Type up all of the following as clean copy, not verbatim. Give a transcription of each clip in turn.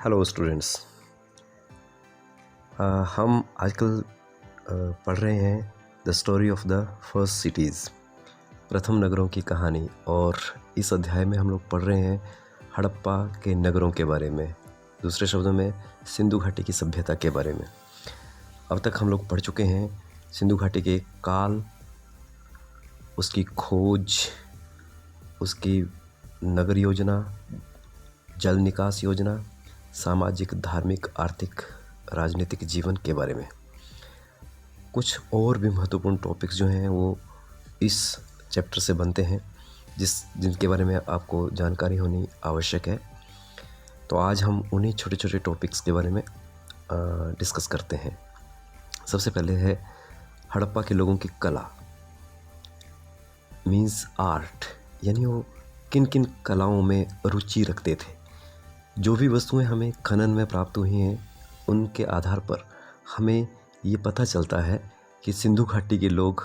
Hello students. हम आजकल पढ़ रहे हैं the story of the first cities, प्रथम नगरों की कहानी। और इस अध्याय में हम लोग पढ़ रहे हैं हड़प्पा के नगरों के बारे में, दूसरे शब्दों में सिंधु घाटी की सभ्यता के बारे में। अब तक हम लोग पढ़ चुके हैं सिंधु घाटी के काल, उसकी खोज, उसकी नगर योजना, जल निकास योजना, सामाजिक, धार्मिक, आर्थिक, राजनीतिक जीवन के बारे में। कुछ और भी महत्वपूर्ण टॉपिक्स जो हैं वो इस चैप्टर से बनते हैं, जिनके बारे में आपको जानकारी होनी आवश्यक है। तो आज हम उन्हीं छोटे छोटे टॉपिक्स के बारे में डिस्कस करते हैं। सबसे पहले है हड़प्पा के लोगों की कला, मीन्स आर्ट, यानी वो किन किन कलाओं में रुचि रखते थे। जो भी वस्तुएं हमें खनन में प्राप्त हुई हैं, उनके आधार पर हमें ये पता चलता है कि सिंधु घाटी के लोग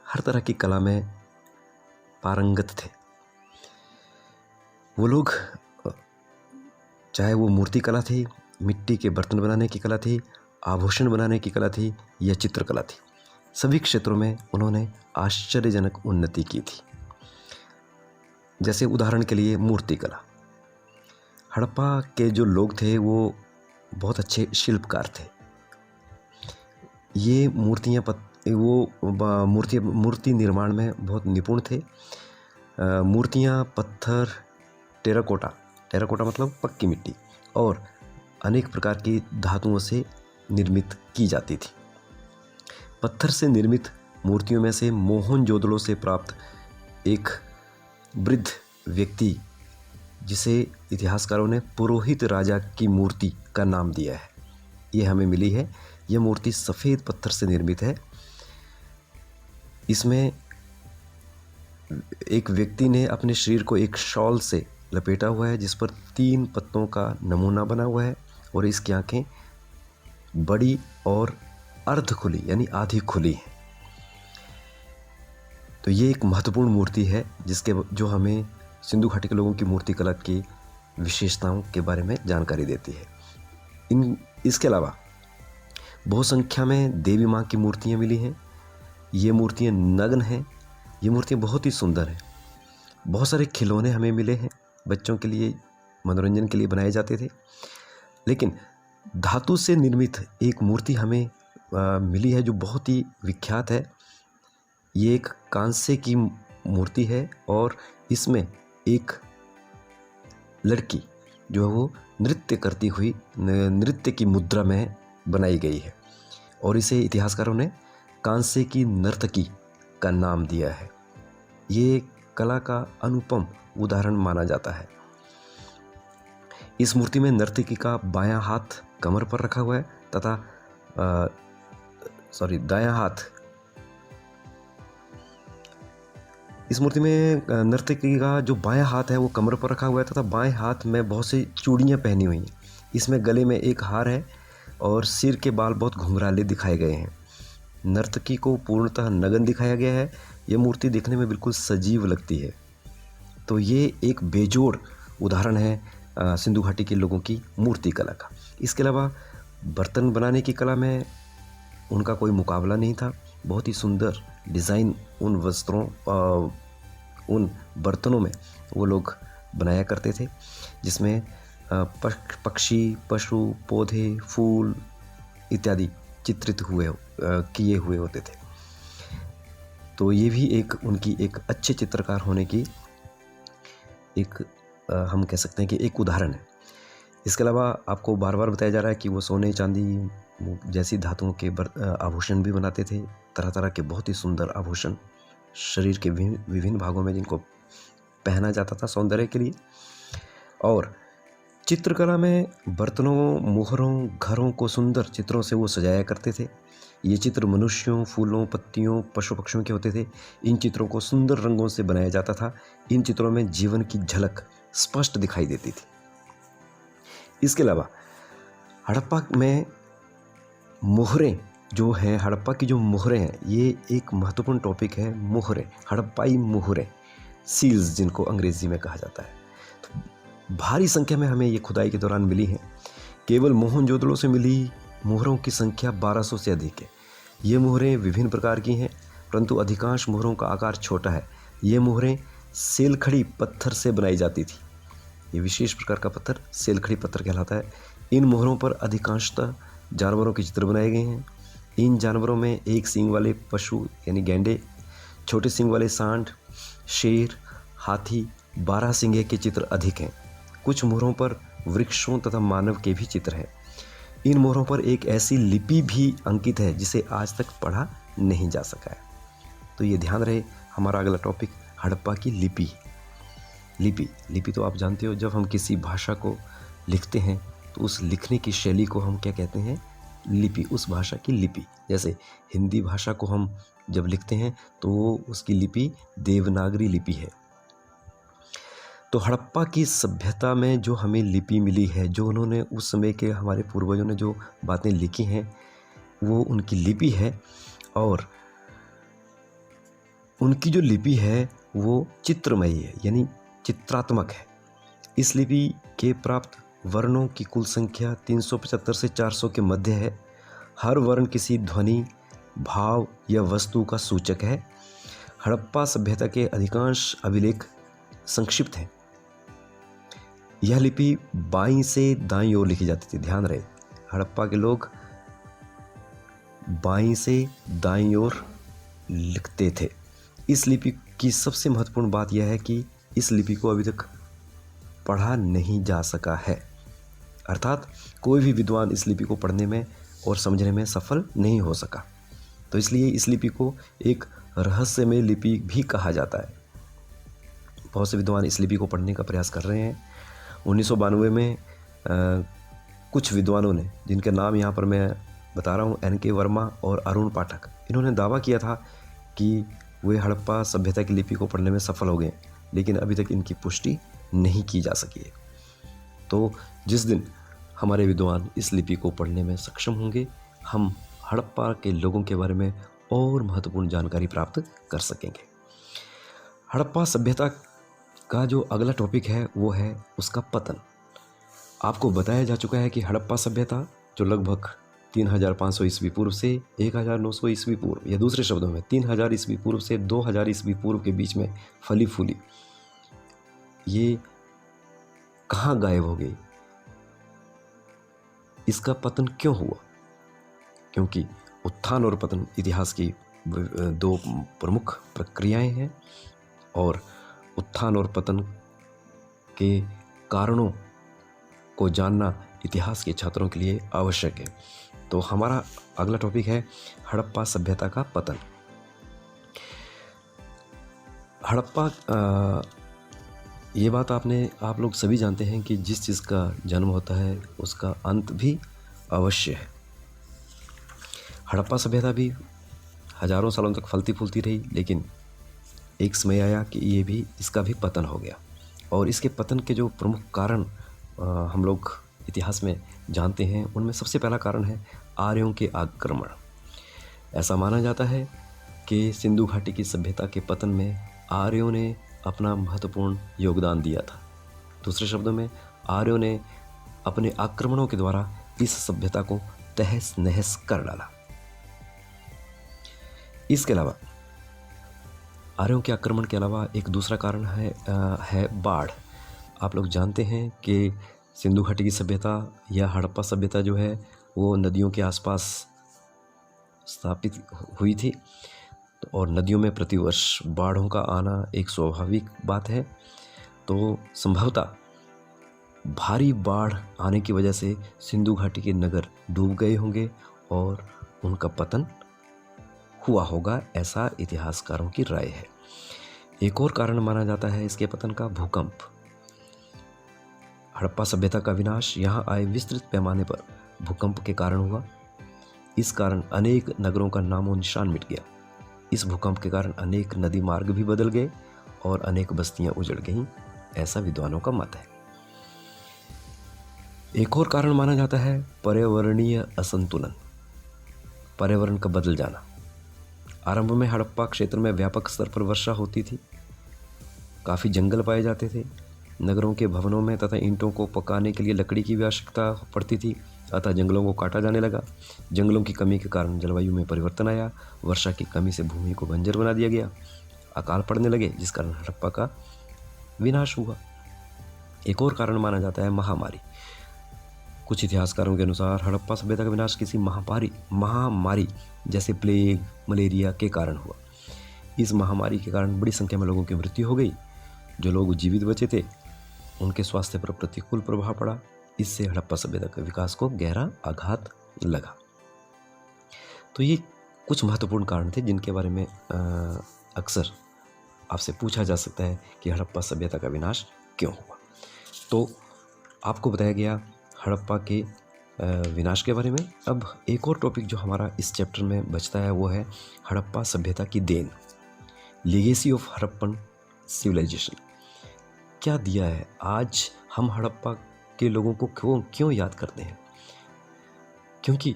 हर तरह की कला में पारंगत थे। वो लोग, चाहे वो मूर्ति कला थी, मिट्टी के बर्तन बनाने की कला थी, आभूषण बनाने की कला थी या चित्रकला थी, सभी क्षेत्रों में उन्होंने आश्चर्यजनक उन्नति की थी। जैसे उदाहरण के लिए मूर्ति कला, हड़प्पा के जो लोग थे वो बहुत अच्छे शिल्पकार थे। ये मूर्ति निर्माण में बहुत निपुण थे। मूर्तियाँ पत्थर, टेराकोटा मतलब पक्की मिट्टी, और अनेक प्रकार की धातुओं से निर्मित की जाती थी। पत्थर से निर्मित मूर्तियों में से मोहनजोदड़ो से प्राप्त एक वृद्ध व्यक्ति, जिसे इतिहासकारों ने पुरोहित राजा की मूर्ति का नाम दिया है, ये हमें मिली है। यह मूर्ति सफ़ेद पत्थर से निर्मित है। इसमें एक व्यक्ति ने अपने शरीर को एक शॉल से लपेटा हुआ है, जिस पर 3 पत्तों का नमूना बना हुआ है, और इसकी आंखें बड़ी और अर्ध खुली यानी आधी खुली हैं। तो ये एक महत्वपूर्ण मूर्ति है जो हमें सिंधु घाटी के लोगों की मूर्ति कला की विशेषताओं के बारे में जानकारी देती है। इसके अलावा बहुत संख्या में देवी माँ की मूर्तियाँ मिली हैं। ये मूर्तियाँ नग्न हैं। ये मूर्तियाँ बहुत ही सुंदर हैं। बहुत सारे खिलौने हमें मिले हैं, बच्चों के लिए मनोरंजन के लिए बनाए जाते थे। लेकिन धातु से निर्मित एक मूर्ति हमें मिली है जो बहुत ही विख्यात है। ये एक कांसे की मूर्ति है और इसमें एक लड़की जो है वो नृत्य करती हुई नृत्य की मुद्रा में बनाई गई है, और इसे इतिहासकारों ने कांसे की नर्तकी का नाम दिया है। ये कला का अनुपम उदाहरण माना जाता है। इस मूर्ति में नर्तकी का बायां हाथ कमर पर रखा हुआ है तथा दायां हाथ, इस मूर्ति में नर्तकी का जो बायां हाथ है वो कमर पर रखा हुआ है तथा बाएं हाथ में बहुत सी चूड़ियाँ पहनी हुई हैं। इसमें गले में एक हार है और सिर के बाल बहुत घुंघराले दिखाए गए हैं। नर्तकी को पूर्णतः नग्न दिखाया गया है। ये मूर्ति देखने में बिल्कुल सजीव लगती है। तो ये एक बेजोड़ उदाहरण है सिंधु घाटी के लोगों की मूर्ति कला का। इसके अलावा बर्तन बनाने की कला में उनका कोई मुकाबला नहीं था। बहुत ही सुंदर डिज़ाइन उन बर्तनों में वो लोग बनाया करते थे, जिसमें पक्षी, पशु, पौधे, फूल इत्यादि चित्रित किए हुए होते थे। तो ये भी उनकी एक अच्छे चित्रकार होने की हम कह सकते हैं कि एक उदाहरण है। इसके अलावा आपको बार बार बताया जा रहा है कि वो सोने, चांदी जैसी धातुओं के आभूषण भी बनाते थे। तरह तरह के बहुत ही सुंदर आभूषण शरीर के विभिन्न भागों में, जिनको पहना जाता था सौंदर्य के लिए। और चित्रकला में बर्तनों, मोहरों, घरों को सुंदर चित्रों से वो सजाया करते थे। ये चित्र मनुष्यों, फूलों, पत्तियों, पशु पक्षियों के होते थे। इन चित्रों को सुंदर रंगों से बनाया जाता था। इन चित्रों में जीवन की झलक स्पष्ट दिखाई देती थी। इसके अलावा हड़प्पा में मोहरें जो हैं, हड़प्पा की जो मोहरें हैं, ये एक महत्वपूर्ण टॉपिक है। मोहरें, हड़प्पाई मोहरें, सील्स जिनको अंग्रेजी में कहा जाता है। तो भारी संख्या में हमें ये खुदाई के दौरान मिली हैं। केवल मोहनजोदड़ो से मिली मोहरों की संख्या 1200 से अधिक है। ये मोहरें विभिन्न प्रकार की हैं, परंतु अधिकांश मोहरों का आकार छोटा है। ये मोहरें सेलखड़ी पत्थर से बनाई जाती थी। ये विशेष प्रकार का पत्थर सेलखड़ी पत्थर कहलाता है। इन मोहरों पर अधिकांशतः जानवरों के चित्र बनाए गए हैं। इन जानवरों में एक सींग वाले पशु यानी गैंडे, छोटे सींग वाले सांड, शेर, हाथी, 12 सिंगे के चित्र अधिक हैं। कुछ मोहरों पर वृक्षों तथा मानव के भी चित्र हैं। इन मोहरों पर एक ऐसी लिपि भी अंकित है जिसे आज तक पढ़ा नहीं जा सका है। तो ये ध्यान रहे, हमारा अगला टॉपिक हड़प्पा की लिपि। लिपि तो आप जानते हो, जब हम किसी भाषा को लिखते हैं तो उस लिखने की शैली को हम क्या कहते हैं? लिपि। उस भाषा की लिपि। जैसे हिंदी भाषा को हम जब लिखते हैं तो उसकी लिपि देवनागरी लिपि है। तो हड़प्पा की सभ्यता में जो हमें लिपि मिली है, जो उन्होंने उस समय के हमारे पूर्वजों ने जो बातें लिखी हैं, वो उनकी लिपि है। और उनकी जो लिपि है वो चित्रमयी है, यानी चित्रात्मक है। इस लिपि के प्राप्त वर्णों की कुल संख्या 375 से 400 के मध्य है। हर वर्ण किसी ध्वनि, भाव या वस्तु का सूचक है। हड़प्पा सभ्यता के अधिकांश अभिलेख संक्षिप्त हैं। यह लिपि बाईं से दाईं ओर लिखी जाती थी। ध्यान रहे, हड़प्पा के लोग बाईं से दाईं ओर लिखते थे। इस लिपि की सबसे महत्वपूर्ण बात यह है कि इस लिपि को अभी तक पढ़ा नहीं जा सका है, अर्थात कोई भी विद्वान इस लिपि को पढ़ने में और समझने में सफल नहीं हो सका। तो इसलिए इस लिपि को एक रहस्यमय लिपि भी कहा जाता है। बहुत से विद्वान इस लिपि को पढ़ने का प्रयास कर रहे हैं। 1992 में कुछ विद्वानों ने, जिनके नाम यहाँ पर मैं बता रहा हूँ, NK वर्मा और अरुण पाठक, इन्होंने दावा किया था कि वे हड़प्पा सभ्यता की लिपि को पढ़ने में सफल हो गए, लेकिन अभी तक इनकी पुष्टि नहीं की जा सकी है। तो जिस दिन हमारे विद्वान इस लिपि को पढ़ने में सक्षम होंगे, हम हड़प्पा के लोगों के बारे में और महत्वपूर्ण जानकारी प्राप्त कर सकेंगे। हड़प्पा सभ्यता का जो अगला टॉपिक है वो है उसका पतन। आपको बताया जा चुका है कि हड़प्पा सभ्यता जो लगभग 3500 ईस्वी पूर्व से 1900 ईस्वी पूर्व, या दूसरे शब्दों में 3000 ईस्वी पूर्व से 2000 ईस्वी पूर्व के बीच में फली फूली, ये कहाँ गायब हो गई? इसका पतन क्यों हुआ? क्योंकि उत्थान और पतन इतिहास की दो प्रमुख प्रक्रियाएं हैं, और उत्थान और पतन के कारणों को जानना इतिहास के छात्रों के लिए आवश्यक है। तो हमारा अगला टॉपिक है हड़प्पा सभ्यता का पतन। हड़प्पा, ये बात आप लोग सभी जानते हैं कि जिस चीज़ का जन्म होता है उसका अंत भी अवश्य है। हड़प्पा सभ्यता भी हजारों सालों तक फलती फूलती रही, लेकिन एक समय आया कि इसका भी पतन हो गया। और इसके पतन के जो प्रमुख कारण हम लोग इतिहास में जानते हैं, उनमें सबसे पहला कारण है आर्यों के आक्रमण। ऐसा माना जाता है कि सिंधु घाटी की सभ्यता के पतन में आर्यों ने अपना महत्वपूर्ण योगदान दिया था। दूसरे शब्दों में, आर्यों ने अपने आक्रमणों के द्वारा इस सभ्यता को तहस नहस कर डाला। इसके अलावा, आर्यों के आक्रमण के अलावा एक दूसरा कारण है बाढ़। आप लोग जानते हैं कि सिंधु घाटी की सभ्यता या हड़प्पा सभ्यता जो है वो नदियों के आसपास स्थापित हुई थी, और नदियों में प्रतिवर्ष बाढ़ों का आना एक स्वाभाविक बात है। तो संभवतः भारी बाढ़ आने की वजह से सिंधु घाटी के नगर डूब गए होंगे और उनका पतन हुआ होगा, ऐसा इतिहासकारों की राय है। एक और कारण माना जाता है इसके पतन का भूकंप। हड़प्पा सभ्यता का विनाश यहाँ आए विस्तृत पैमाने पर भूकंप के कारण हुआ। इस कारण अनेक नगरों का नामो निशान मिट गया। इस भूकंप के कारण अनेक नदी मार्ग भी बदल गए और अनेक बस्तियां उजड़ गईं, ऐसा विद्वानों का मत है। एक और कारण माना जाता है पर्यावरणीय असंतुलन, पर्यावरण का बदल जाना। आरंभ में हड़प्पा क्षेत्र में व्यापक स्तर पर वर्षा होती थी, काफ़ी जंगल पाए जाते थे, नगरों के भवनों में तथा ईंटों को पकाने के लिए लकड़ी की भी आवश्यकता पड़ती थी, अतः जंगलों को काटा जाने लगा। जंगलों की कमी के कारण जलवायु में परिवर्तन आया। वर्षा की कमी से भूमि को बंजर बना दिया गया। अकाल पड़ने लगे, जिस कारण हड़प्पा का विनाश हुआ। एक और कारण माना जाता है महामारी। कुछ इतिहासकारों के अनुसार हड़प्पा सभ्यता का विनाश किसी महामारी जैसे प्लेग, मलेरिया के कारण हुआ। इस महामारी के कारण बड़ी संख्या में लोगों की मृत्यु हो गई। जो लोग जीवित बचे थे उनके स्वास्थ्य पर प्रतिकूल प्रभाव पड़ा। इससे हड़प्पा सभ्यता के विकास को गहरा आघात लगा। तो ये कुछ महत्वपूर्ण कारण थे जिनके बारे में अक्सर आपसे पूछा जा सकता है कि हड़प्पा सभ्यता का विनाश क्यों हुआ। तो आपको बताया गया हड़प्पा के विनाश के बारे में। अब एक और टॉपिक जो हमारा इस चैप्टर में बचता है वो है हड़प्पा सभ्यता की देन, लीगेसी ऑफ हड़प्पन सिविलाइजेशन। क्या दिया है? आज हम हड़प्पा के लोगों को क्यों याद करते हैं? क्योंकि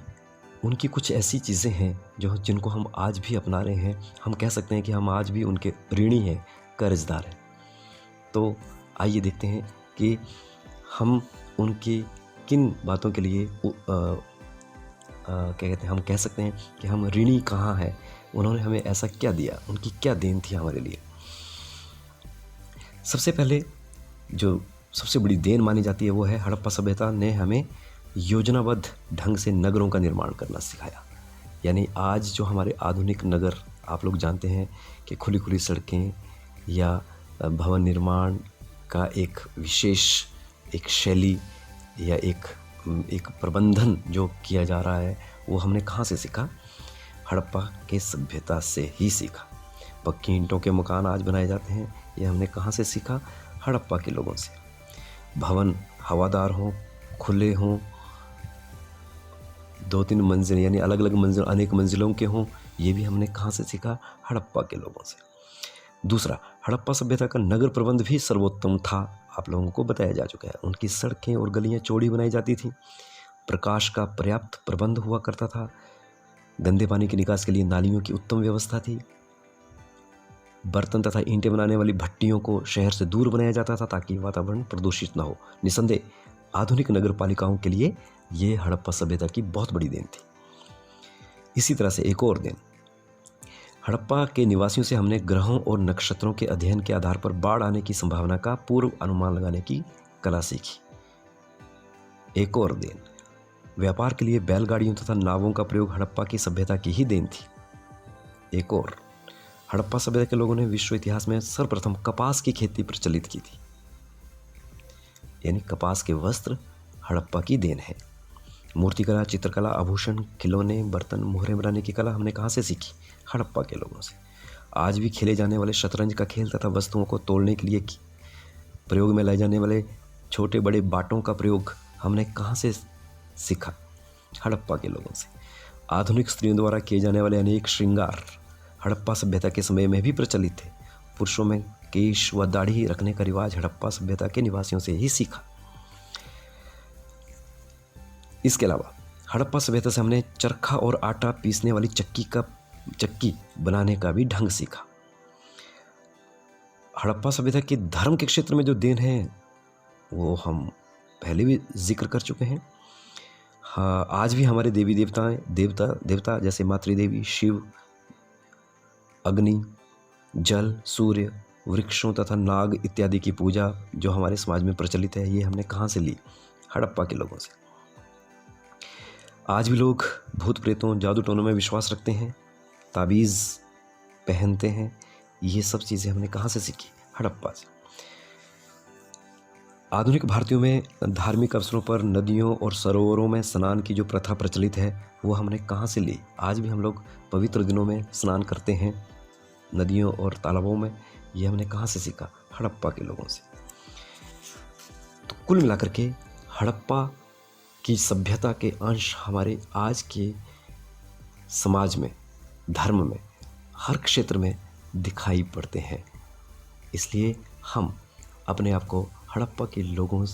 उनकी कुछ ऐसी चीज़ें हैं जिनको हम आज भी अपना रहे हैं। हम कह सकते हैं कि हम आज भी उनके ऋणी हैं, कर्जदार हैं। तो आइए देखते हैं कि हम उनकी किन बातों के लिए क्या कहते हैं, हम कह सकते हैं कि हम ऋणी कहाँ हैं, उन्होंने हमें ऐसा क्या दिया, उनकी क्या देन थी हमारे लिए। सबसे पहले जो सबसे बड़ी देन मानी जाती है वो है हड़प्पा सभ्यता ने हमें योजनाबद्ध ढंग से नगरों का निर्माण करना सिखाया। यानी आज जो हमारे आधुनिक नगर आप लोग जानते हैं कि खुली खुली सड़कें या भवन निर्माण का एक विशेष एक शैली या एक प्रबंधन जो किया जा रहा है, वो हमने कहाँ से सीखा? हड़प्पा के सभ्यता से ही सीखा। पक्की ईंटों के मकान आज बनाए जाते हैं, ये हमने कहाँ से सीखा? हड़प्पा के लोगों से। भवन हवादार हों, खुले हों, 2-3 मंजिल यानी अलग अलग मंजिल अनेक मंजिलों के हों, ये भी हमने कहाँ से सीखा? हड़प्पा के लोगों से। दूसरा, हड़प्पा सभ्यता का नगर प्रबंध भी सर्वोत्तम था, आप लोगों को बताया जा चुका है। उनकी सड़कें और गलियां चौड़ी बनाई जाती थी, प्रकाश का पर्याप्त प्रबंध हुआ करता था, गंदे पानी की निकास के लिए नालियों की उत्तम व्यवस्था थी, बर्तन तथा ईंटें बनाने वाली भट्टियों को शहर से दूर बनाया जाता था ताकि वातावरण प्रदूषित न हो। निसंदेह आधुनिक नगर पालिकाओं के लिए ये हड़प्पा सभ्यता की बहुत बड़ी देन थी। इसी तरह से एक और देन, हड़प्पा के निवासियों से हमने ग्रहों और नक्षत्रों के अध्ययन के आधार पर बाढ़ आने की संभावना का पूर्व अनुमान लगाने की कला सीखी। एक और देन, व्यापार के लिए बैलगाड़ियों तथा नावों का प्रयोग हड़प्पा की सभ्यता की ही देन थी। एक और, हड़प्पा सभ्यता के लोगों ने विश्व इतिहास में सर्वप्रथम कपास की खेती प्रचलित की थी। यानी कपास के वस्त्र हड़प्पा की देन है। मूर्तिकला, चित्रकला, आभूषण, खिलौने, बर्तन, मोहरें बनाने की कला हमने कहाँ से सीखी? हड़प्पा के लोगों से। आज भी खेले जाने वाले शतरंज का खेल तथा वस्तुओं को तोड़ने के लिए प्रयोग में लाए जाने वाले छोटे बड़े बाटों का प्रयोग हमने कहाँ से सीखा? हड़प्पा के लोगों से। आधुनिक स्त्रियों द्वारा किए जाने वाले अनेक श्रृंगार हड़प्पा सभ्यता के समय में भी प्रचलित थे। पुरुषों में केश व दाढ़ी रखने का रिवाज हड़प्पा सभ्यता के निवासियों से ही सीखा। इसके अलावा हड़प्पा सभ्यता से हमने चरखा और आटा पीसने वाली चक्की बनाने का भी ढंग सीखा। हड़प्पा सभ्यता के धर्म के क्षेत्र में जो देन है वो हम पहले भी जिक्र कर चुके हैं। हाँ, आज भी हमारे देवी देवता जैसे मातृदेवी, शिव, अग्नि, जल, सूर्य, वृक्षों तथा नाग इत्यादि की पूजा जो हमारे समाज में प्रचलित है, ये हमने कहाँ से ली? हड़प्पा के लोगों से। आज भी लोग भूत प्रेतों, जादू टोनों में विश्वास रखते हैं, ताबीज़ पहनते हैं। ये सब चीज़ें हमने कहाँ से सीखी? हड़प्पा से। आधुनिक भारतीयों में धार्मिक अवसरों पर नदियों और सरोवरों में स्नान की जो प्रथा प्रचलित है वो हमने कहाँ से ली? आज भी हम लोग पवित्र दिनों में स्नान करते हैं नदियों और तालाबों में। ये हमने कहाँ से सीखा? हड़प्पा के लोगों से। तो कुल मिलाकर के हड़प्पा की सभ्यता के अंश हमारे आज के समाज में, धर्म में, हर क्षेत्र में दिखाई पड़ते हैं। इसलिए हम अपने आप को हड़प्पा के लोगों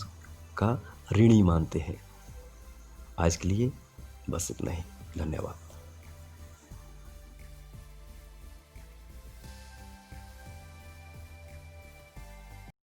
का ऋणी मानते हैं। आज के लिए बस इतना ही। धन्यवाद।